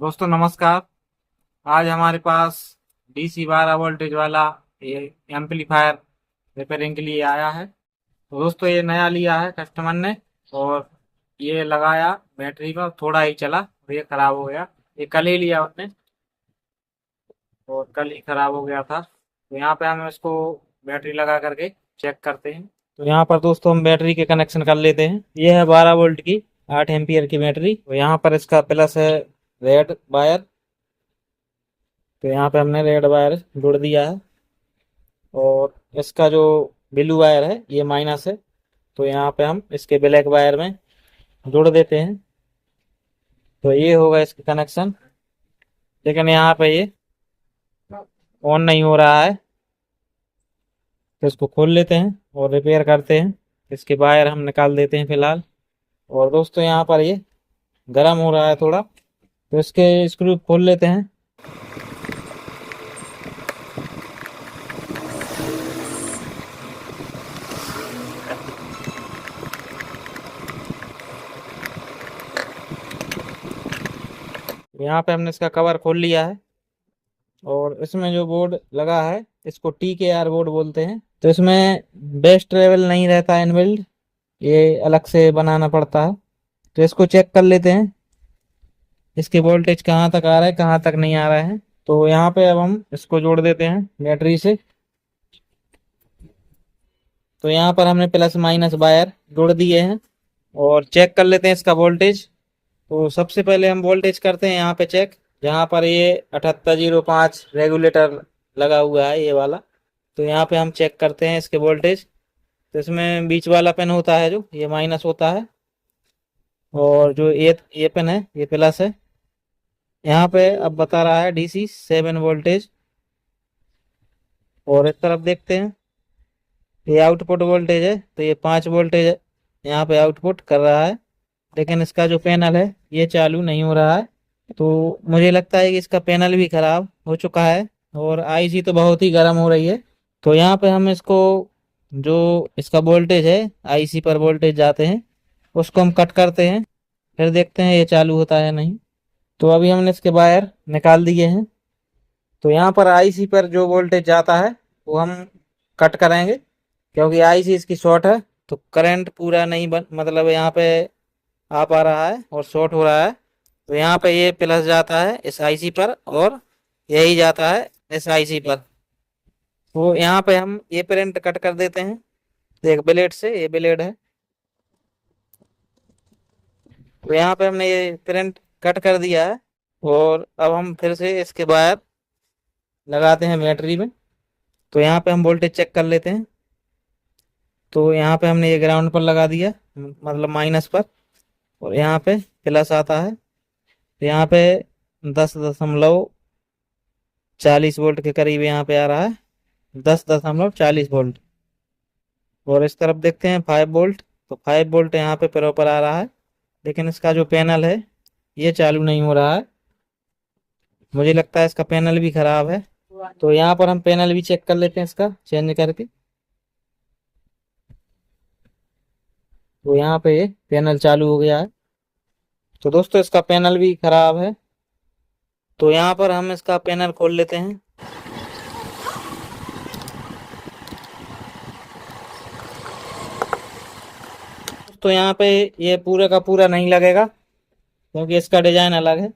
दोस्तों नमस्कार। आज हमारे पास DC 12 वोल्टेज वाला ये एम्पलीफायर रिपेयरिंग के लिए आया है। तो दोस्तों ये नया लिया है कस्टमर ने, और ये लगाया बैटरी में, थोड़ा ही चला और ये खराब हो गया। ये कल ही लिया उसने और कल ही खराब हो गया था। तो यहाँ पे हम इसको बैटरी लगा करके चेक करते हैं। तो यहाँ पर दोस्तों हम बैटरी के कनेक्शन कर लेते हैं। ये है 12 वोल्ट की 8 एम्पियर की बैटरी। तो यहाँ पर इसका प्लस है रेड वायर। तो यहाँ पे हमने रेड वायर जोड़ दिया है, और इसका जो ब्लू वायर है ये माइनस है। तो यहाँ पे हम इसके ब्लैक वायर में जोड़ देते हैं। तो ये होगा इसका कनेक्शन। लेकिन यहाँ पे ये ऑन नहीं हो रहा है, तो इसको खोल लेते हैं और रिपेयर करते हैं। इसके वायर हम निकाल देते हैं फिलहाल। और दोस्तों यहाँ पर ये गर्म हो रहा है थोड़ा, तो इसके स्क्रू खोल लेते हैं। यहाँ पे हमने इसका कवर खोल लिया है, और इसमें जो बोर्ड लगा है इसको TKR बोर्ड बोलते हैं। तो इसमें बेस ट्रेवल नहीं रहता इनबिल्ड, ये अलग से बनाना पड़ता है। तो इसको चेक कर लेते हैं, इसकी वोल्टेज कहाँ तक आ रहा है कहाँ तक नहीं आ रहा है। तो यहाँ पे अब हम इसको जोड़ देते हैं बैटरी से। तो यहाँ पर हमने प्लस माइनस वायर जोड़ दिए हैं, और चेक कर लेते हैं इसका वोल्टेज। तो सबसे पहले हम वोल्टेज करते हैं यहाँ पे चेक, जहाँ पर ये 7805 रेगुलेटर लगा हुआ है ये वाला। तो यहाँ पे हम चेक करते हैं इसके वोल्टेज। तो इसमें बीच वाला पेन होता है जो ये माइनस होता है, और जो ये पेन है ये प्लस है। यहाँ पे अब बता रहा है DC 7 वोल्टेज। और इस तरफ देखते हैं, ये आउटपुट वोल्टेज है, तो ये 5 वोल्टेज यहाँ पे आउटपुट कर रहा है। लेकिन इसका जो पैनल है ये चालू नहीं हो रहा है। तो मुझे लगता है कि इसका पैनल भी खराब हो चुका है, और IC तो बहुत ही गर्म हो रही है। तो यहाँ पे हम इसको, जो इसका वोल्टेज है IC पर वोल्टेज जाते हैं उसको हम कट करते हैं, फिर देखते हैं ये चालू होता है नहीं। तो अभी हमने इसके वायर निकाल दिए हैं। तो यहाँ पर IC पर जो वोल्टेज जाता है वो हम कट करेंगे, क्योंकि IC इसकी शॉर्ट है। तो करंट पूरा नहीं मतलब यहाँ पे आ पा रहा है और शॉर्ट हो रहा है। तो यहाँ पे ये प्लस जाता है इस IC पर, और यही जाता है इस IC पर। तो यहाँ पे हम ये करंट कट कर देते हैं एक ब्लेड से, ये ब्लेड है। तो यहाँ पे हमने ये करंट कट कर दिया है, और अब हम फिर से इसके वायर लगाते हैं बैटरी में। तो यहाँ पे हम वोल्टेज चेक कर लेते हैं। तो यहाँ पे हमने ये ग्राउंड पर लगा दिया, मतलब माइनस पर, और यहाँ पे प्लस आता है। तो यहाँ पे 10.40 वोल्ट के करीब यहाँ पे आ रहा है, 10.40 वोल्ट। और इस तरफ देखते हैं 5 वोल्ट। तो 5 वोल्ट यहाँ पे प्रॉपर आ रहा है, लेकिन इसका जो पैनल है ये चालू नहीं हो रहा है। मुझे लगता है इसका पैनल भी खराब है। तो यहाँ पर हम पैनल भी चेक कर लेते हैं इसका चेंज करके। तो यहाँ पे ये पैनल चालू हो गया है। तो दोस्तों इसका पैनल भी खराब है। तो यहाँ पर हम इसका पैनल खोल लेते हैं। तो यहाँ पे ये पूरे का पूरा नहीं लगेगा, क्योंकि इसका डिजाइन अलग है,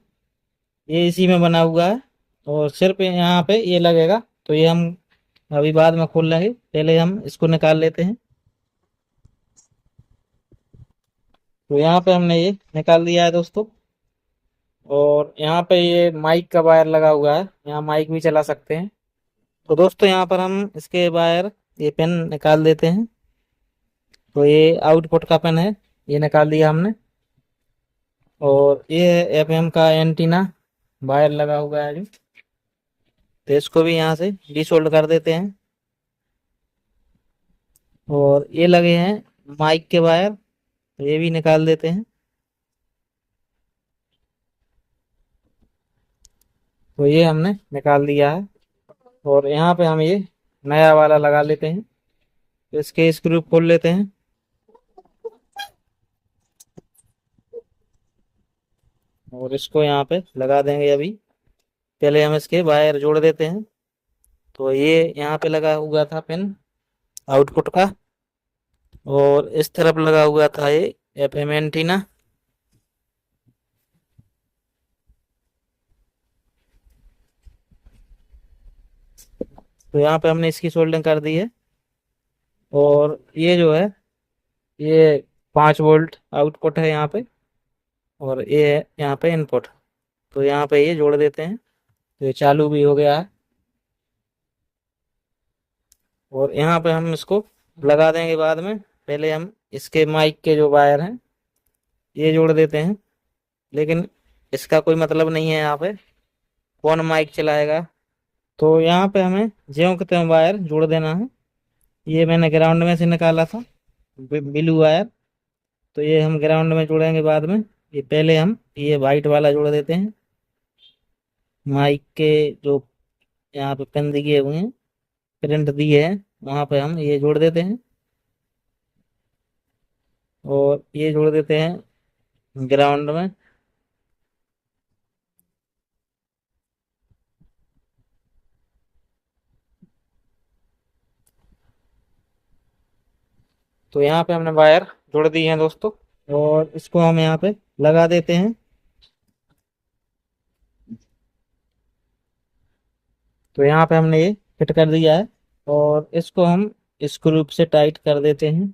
ये इसी में बना हुआ है। और सिर्फ यहाँ पे ये लगेगा। तो ये हम अभी बाद में खोल लेंगे, पहले हम इसको निकाल लेते हैं। तो यहाँ पे हमने ये निकाल दिया है दोस्तों। और यहाँ पे ये माइक का वायर लगा हुआ है, यहाँ माइक भी चला सकते हैं। तो दोस्तों यहाँ पर हम इसके वायर, ये पिन निकाल देते हैं। तो ये आउटपुट का पिन है, ये निकाल दिया हमने। और ये है FM का एंटीना वायर लगा हुआ है जो, तो इसको भी यहाँ से डिसोल्ड कर देते हैं। और ये लगे हैं माइक के वायर, तो ये भी निकाल देते हैं। तो ये हमने निकाल दिया है। और यहाँ पे हम ये नया वाला लगा लेते हैं। तो इसके स्क्रू खोल लेते हैं। और इसको यहाँ पे लगा देंगे अभी। पहले हम इसके वायर जोड़ देते हैं। तो ये यहाँ पे लगा हुआ था पिन आउटपुट का, और इस तरफ लगा हुआ था ये एफएम एंटीना। तो यहाँ पे हमने इसकी सोल्डिंग कर दी है। और ये जो है, ये 5 वोल्ट आउटपुट है यहाँ पे, और ये है यहाँ पे इनपुट। तो यहाँ पे ये जोड़ देते हैं, तो ये चालू भी हो गया है। और यहाँ पे हम इसको लगा देंगे बाद में। पहले हम इसके माइक के जो वायर हैं ये जोड़ देते हैं, लेकिन इसका कोई मतलब नहीं है यहाँ पे, कौन माइक चलाएगा। तो यहाँ पे हमें ज्यों के त्यों वायर जोड़ देना है। ये मैंने ग्राउंड में से निकाला था, ब्लू वायर। तो ये हम ग्राउंड में जोड़ेंगे बाद में। ये पहले हम ये वाइट वाला जोड़ देते हैं माइक के जो यहाँ पे पिन दिए हुए हैं, करंट दिए हैं, वहां पे हम ये जोड़ देते हैं। और ये जोड़ देते हैं ग्राउंड में। तो यहाँ पे हमने वायर जोड़ दी हैं दोस्तों, और इसको हम यहाँ पे लगा देते हैं। तो यहाँ पे हमने ये फिट कर दिया है, और इसको हम स्क्रू से टाइट कर देते हैं।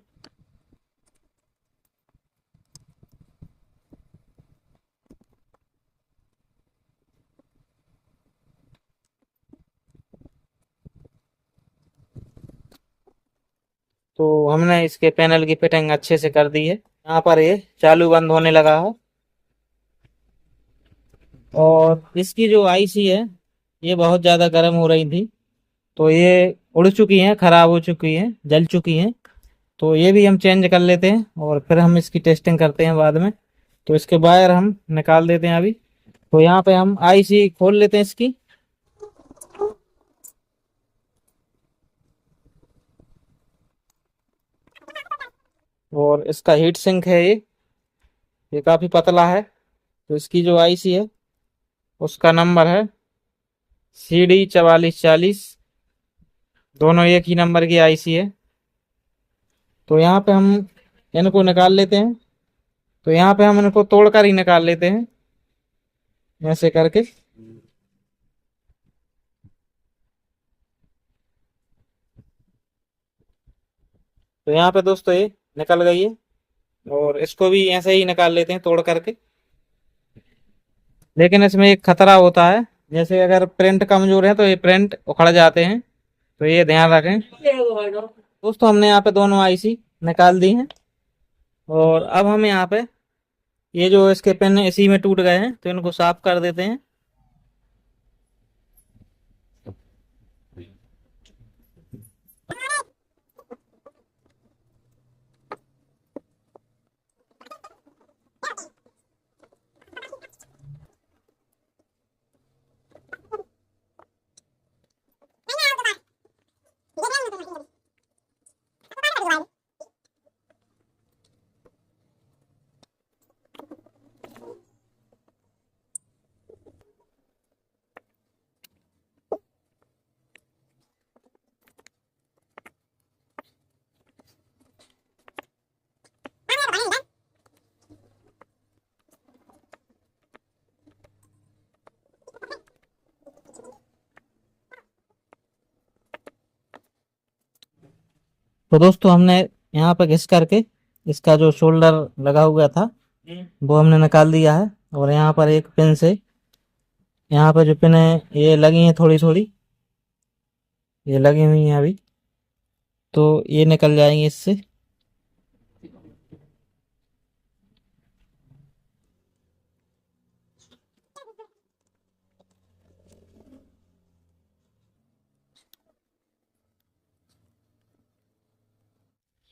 तो हमने इसके पैनल की फिटिंग अच्छे से कर दी है। यहाँ पर ये चालू बंद होने लगा है। और इसकी जो आईसी है ये बहुत ज़्यादा गर्म हो रही थी, तो ये उड़ चुकी हैं, खराब हो चुकी हैं, जल चुकी हैं। तो ये भी हम चेंज कर लेते हैं, और फिर हम इसकी टेस्टिंग करते हैं बाद में। तो इसके वायर हम निकाल देते हैं अभी। तो यहाँ पे हम आईसी खोल लेते हैं इसकी। और इसका हीट सिंक है ये काफ़ी पतला है। तो इसकी जो आईसी है उसका नंबर है CD 4440। दोनों एक ही नंबर की आईसी है। तो यहाँ पे हम इनको निकाल लेते हैं। तो यहाँ पे हम इनको तोड़कर ही निकाल लेते हैं, ऐसे करके। तो यहाँ पे दोस्तों ये निकल गई है, और इसको भी ऐसे ही निकाल लेते हैं तोड़ करके। लेकिन इसमें एक खतरा होता है, जैसे अगर प्रिंट कमजोर है तो ये प्रिंट उखड़ जाते हैं, तो ये ध्यान रखें। दोस्तों हमने यहाँ पे दोनों आईसी निकाल दी हैं। और अब हम यहाँ पे ये जो इसके पिन इसी में टूट गए हैं, तो इनको साफ कर देते हैं। तो दोस्तों हमने यहाँ पे घिस करके इसका जो शोल्डर लगा हुआ था वो हमने निकाल दिया है। और यहाँ पर एक पिन से, यहाँ पर जो पिन है ये लगी हैं थोड़ी थोड़ी, ये लगी हुई हैं अभी, तो ये निकल जाएंगे इससे।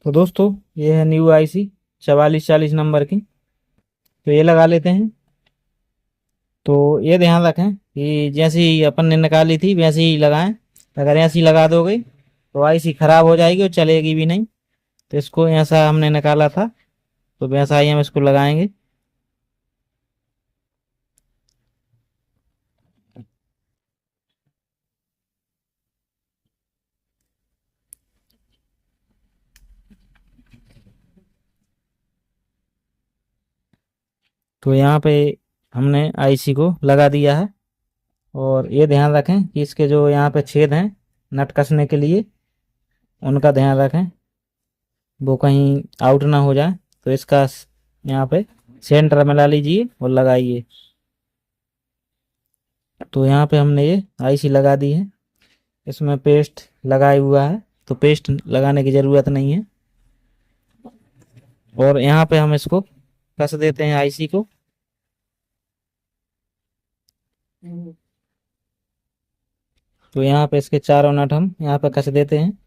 तो दोस्तों ये है न्यू आईसी 4440 नंबर की। तो ये लगा लेते हैं। तो ये ध्यान रखें कि जैसी अपन ने निकाली थी वैसे ही लगाएं। अगर ऐसी लगा दोगे तो आईसी खराब हो जाएगी और चलेगी भी नहीं। तो इसको ऐसा हमने निकाला था, तो वैसा ही हम इसको लगाएंगे। तो यहाँ पे हमने आईसी को लगा दिया है। और ये ध्यान रखें कि इसके जो यहाँ पे छेद हैं नट कसने के लिए, उनका ध्यान रखें, वो कहीं आउट ना हो जाए। तो इसका यहाँ पे सेंटर में ला लीजिए और लगाइए। तो यहाँ पे हमने ये आईसी लगा दी है। इसमें पेस्ट लगाया हुआ है, तो पेस्ट लगाने की ज़रूरत नहीं है। और यहाँ पे हम इसको कस देते हैं आईसी को। तो यहाँ पे इसके चारों नट हम यहाँ पे कस देते हैं।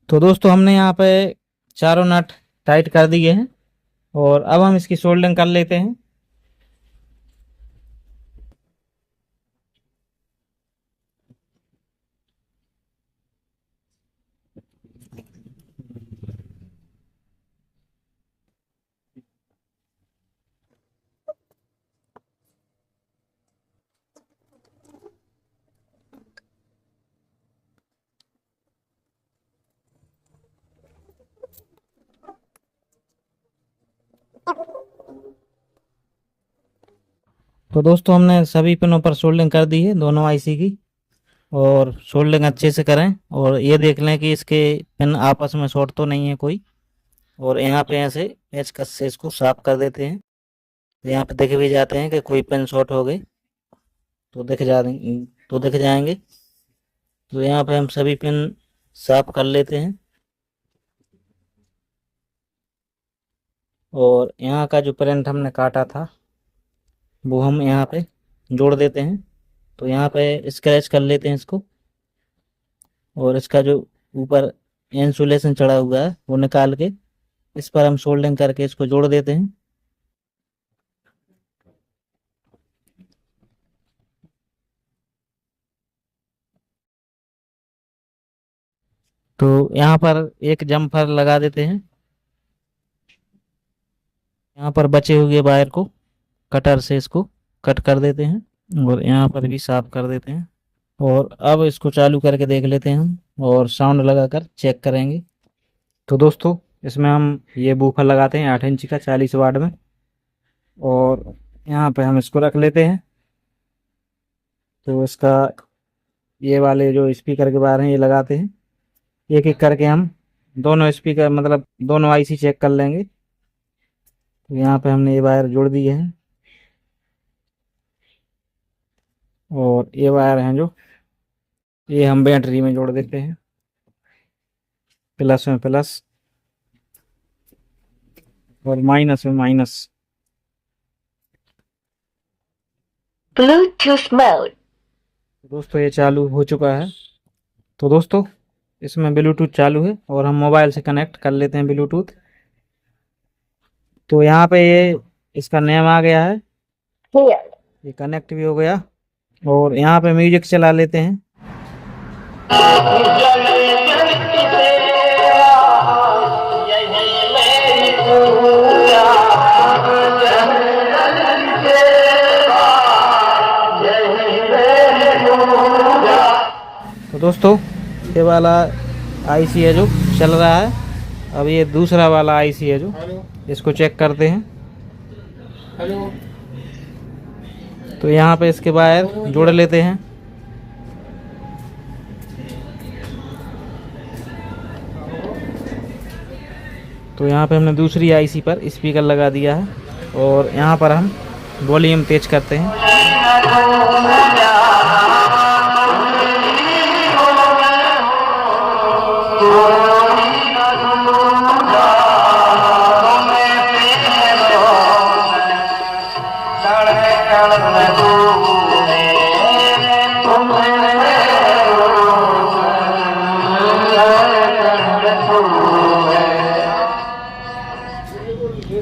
तो दोस्तों हमने यहाँ पे चारों नट टाइट कर दिए हैं और अब हम इसकी सोल्डरिंग कर लेते हैं। तो दोस्तों हमने सभी पिनों पर सोल्डरिंग कर दी है, दोनों आईसी की। और सोल्डरिंग अच्छे से करें और ये देख लें कि इसके पिन आपस में शॉर्ट तो नहीं है कोई। और यहाँ पे ऐसे पेचकस से इसको साफ कर देते हैं। तो यहाँ पे देख भी जाते हैं कि कोई पिन शॉर्ट हो गए तो दिख जाएंगे। तो यहाँ पे हम सभी पिन साफ कर लेते हैं। और यहाँ का जो प्रिंट हमने काटा था वो हम यहाँ पे जोड़ देते हैं। तो यहाँ पे स्क्रैच कर लेते हैं इसको। और इसका जो ऊपर इंसुलेशन चढ़ा हुआ है वो निकाल के इस पर हम सोल्डरिंग करके इसको जोड़ देते हैं। तो यहाँ पर एक जम्फर लगा देते हैं। यहाँ पर बचे हुए वायर को कटर से इसको कट कर देते हैं और यहाँ पर भी साफ कर देते हैं। और अब इसको चालू करके देख लेते हैं हम और साउंड लगाकर चेक करेंगे। तो दोस्तों इसमें हम ये बूफर लगाते हैं 8 इंच का 40 वाट में। और यहाँ पे हम इसको रख लेते हैं। तो इसका ये वाले जो स्पीकर के बारे हैं ये लगाते हैं। एक एक करके हम दोनों स्पीकर मतलब दोनों आईसी चेक कर लेंगे। तो यहाँ पे हमने ये वायर जोड़ दिए हैं। और ये वायर हैं जो ये हम बैटरी में जोड़ देते हैं, प्लस में प्लस और माइनस में माइनस। Bluetooth mode. दोस्तों ये चालू हो चुका है। तो दोस्तों इसमें ब्लूटूथ चालू है और हम मोबाइल से कनेक्ट कर लेते हैं ब्लूटूथ। तो यहाँ पे ये इसका नेम आ गया है, Here. ये कनेक्ट भी हो गया। और यहाँ पे म्यूजिक चला लेते हैं। तो दोस्तों ये वाला आईसी है जो चल रहा है। अब ये दूसरा वाला आईसी है जो इसको चेक करते हैं। तो यहाँ पे इसके वायर जोड़ लेते हैं। तो यहाँ पे हमने दूसरी आईसी पर स्पीकर लगा दिया है और यहाँ पर हम वॉल्यूम तेज करते हैं।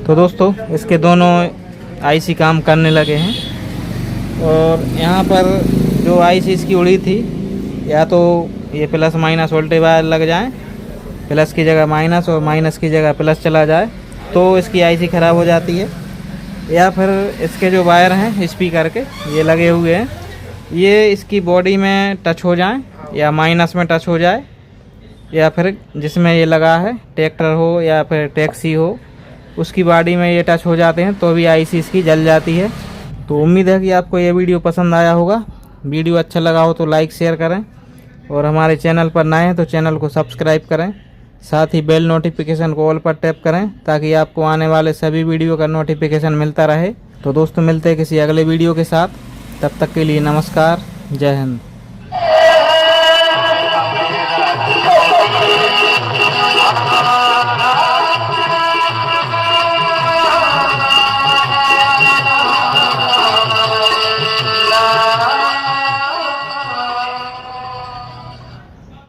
तो दोस्तों इसके दोनों आईसी काम करने लगे हैं। और यहाँ पर जो आईसी इसकी उड़ी थी, या तो ये प्लस माइनस वोल्टेज वायर लग जाए, प्लस की जगह माइनस और माइनस की जगह प्लस चला जाए, तो इसकी आईसी ख़राब हो जाती है। या फिर इसके जो वायर हैं स्पीकर के ये लगे हुए हैं, ये इसकी बॉडी में टच हो जाएं या माइनस में टच हो जाए, या फिर जिसमें ये लगा है ट्रैक्टर हो या फिर टैक्सी हो उसकी बॉडी में ये टच हो जाते हैं तो भी आईसी इसकी जल जाती है। तो उम्मीद है कि आपको ये वीडियो पसंद आया होगा। वीडियो अच्छा लगा हो तो लाइक शेयर करें, और हमारे चैनल पर नए हैं तो चैनल को सब्सक्राइब करें। साथ ही बेल नोटिफिकेशन को ऑल पर टैप करें ताकि आपको आने वाले सभी वीडियो का नोटिफिकेशन मिलता रहे। तो दोस्तों मिलते हैं किसी अगले वीडियो के साथ, तब तक के लिए नमस्कार, जय हिंद।